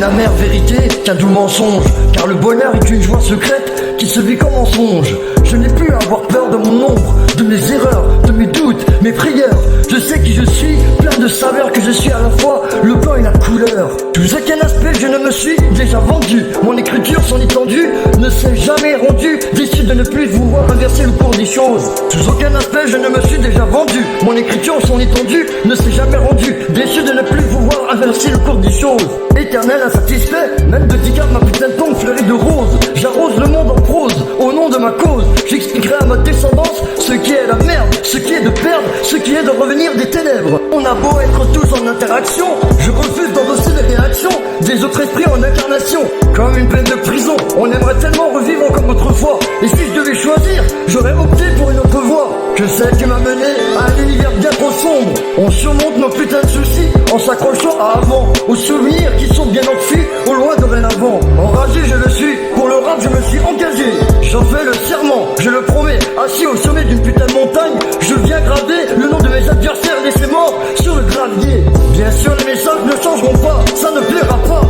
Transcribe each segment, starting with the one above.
une amère vérité qu'un doux mensonge, car le bonheur est une joie secrète qui se vit comme en songe. Je n'ai plus à avoir peur de mon ombre, de mes erreurs, de mes doutes, mes prières. Je sais qui je suis, plein de saveurs, que je suis à la fois le blanc et la couleur. Sous aucun aspect je ne me suis déjà vendu. Mon écriture, son étendue, ne s'est jamais rendue. Déçu de ne plus vouloir inverser le cours des choses. Sous aucun aspect je ne me suis déjà vendu. Mon écriture, son étendue, ne s'est jamais rendue. Déçu de ne plus vouloir inverser le cours des choses. Éternel insatisfait, même de 10 cartes ma putain de tombe fleurie de roses. J'arrose le monde en prose, au nom de ma cause. J'expliquerai à ma descendance ce qui est la merde, ce qui est de perdre, ce qui est de revenir des ténèbres. On a beau être tous en interaction, je refuse d'endosser les réactions des autres esprits en incarnation. Comme une peine de prison, on aimerait tellement revivre comme autrefois. Et si je devais choisir, j'aurais opté pour une autre voie. Que celle qui m'a mené à un univers bien trop sombre. On surmonte nos putains de soucis en s'accrochant à avant, aux souvenirs qui sont bien enfuis au loin dorénavant. Enragé je le suis, pour le rap je me suis engagé. J'en fais le serment, je le promets, assis au sommet d'une putain de montagne, je viens graver le nom de mes adversaires laissés morts sur le gravier. Bien sûr les messages ne changeront pas, ça ne plaira pas.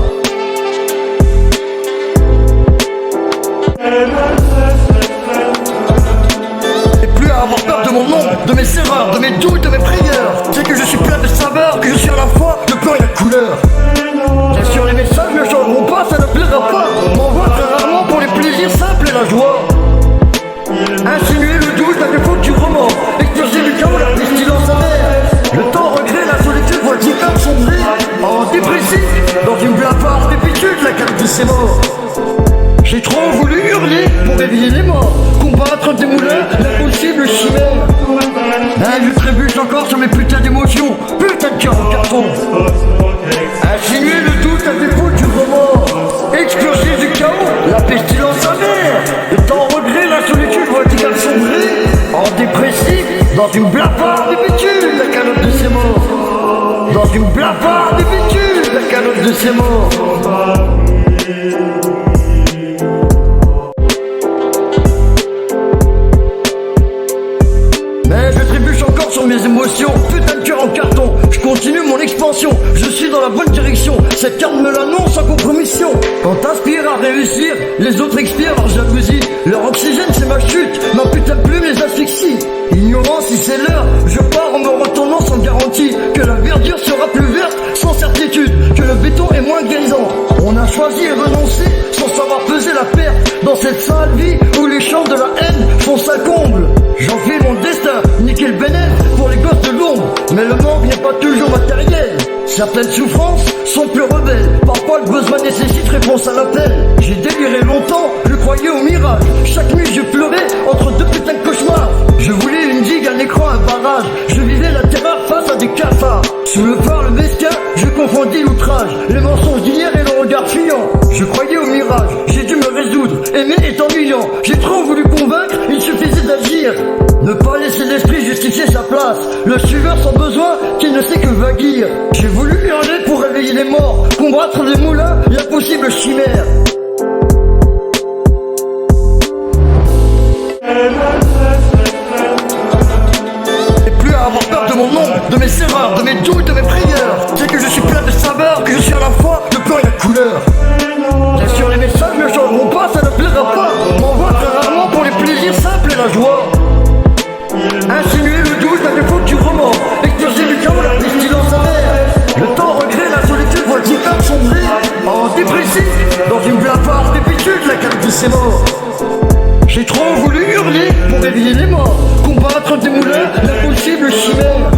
Et plus à avoir peur de mon nom, de mes erreurs, de mes doutes, de mes prières. C'est que je suis plein de saveurs, que je suis à la fois le blanc et la couleur. Bien sûr les messages ne changeront pas, ça ne plaira pas. M'envoie très rarement pour les plaisirs simples et la joie. Insinuer le doute à défaut du roman, exploser du chaos, la pestilence amère. Le temps, regret, la solitude, voit le ticard sombrer en dépressif, dans une blafard d'épitude, la carte de ses morts. J'ai trop voulu hurler pour réveiller les morts, combattre des moulins, l'impossible chimère. Je trébuche encore sur mes putains d'émotions, putain de cœur en carton. Insinuer le doute à défaut du remords, exploser du chaos, la pestilence amère. Le temps, regret, la solitude, voit le ticard sombrer en dépressif, dans une blafard d'habitude, la calotte de ses morts. Dans une blafard d'habitude, la calotte de ses morts. Mais je trébuche encore sur mes émotions, putain de cœur en carton. Je continue mon expansion, je suis dans la bonne direction. Cette carte me l'annonce sans compromission. Quand t'aspires à réussir, les autres expirent leur jalousie. Leur oxygène c'est ma chute, ma putain de plume les asphyxie. Ignorant si c'est l'heure, je pars en me retournant sans garantie. Que la verdure sera plus verte sans certitude, que le béton est moins grisant. On a choisi et renoncé sans savoir peser la perte. Dans cette sale vie où les champs de la haine font sa comble. J'enfile mon destin, niquer le bénéfice pour les gosses de l'ombre. Mais le manque n'est pas toujours matériel. Certaines souffrances sont plus rebelles. Parfois le besoin nécessite réponse à l'appel. J'ai déliré longtemps, je croyais au mirage. Chaque nuit je pleurais entre deux putains de cauchemars. Je voulais une digue, un écran, un barrage. Je vivais la terreur face à des cafards. Sous le phare, le mesquin, je confondis l'outrage. Les mensonges d'hier et le regard fuyant. Je croyais au mirage, j'ai dû me résoudre. Aimer est ennuyant, j'ai trop voulu convaincre, il suffisait d'agir. Ne pas laisser l'esprit justifier sa place. Le suiveur sans besoin, qui ne sait que vaguir. J'ai voulu hurler pour réveiller les morts, combattre les moulins, l'impossible chimère. Et plus à avoir peur de mon nom, de mes erreurs, de mes doutes, de mes prières. C'est que je suis plein de saveurs, que je suis à la fois le blanc et la couleur. Bien sûr les messages ne changeront pas, ça ne plaira pas. M'envoie très rarement pour les plaisirs simples et la joie. Insinuer le doute à défaut du roman, exploser du chaos, la pestilence amère. Le temps, regret, la solitude, voit le ticard sombrer en dépressif, dans une blafard d'épitude, la carte de ses morts. J'ai trop voulu hurler pour réveiller les morts, combattre des moulins, l'impossible chimère.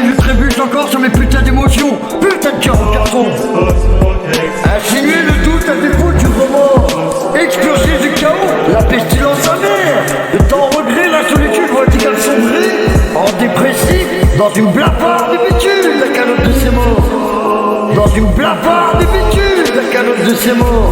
Je trébuche encore sur mes putains d'émotions, putain de cœur en carton. Insinuer le doute à défaut du remords, exploser du chaos, la pestilence amère. Le temps, regret, la solitude, voit le ticard sombrer en dépressif, dans une blafard d'habitude, la calotte de ses morts. Dans une blafard d'habitude, la calotte de ses morts.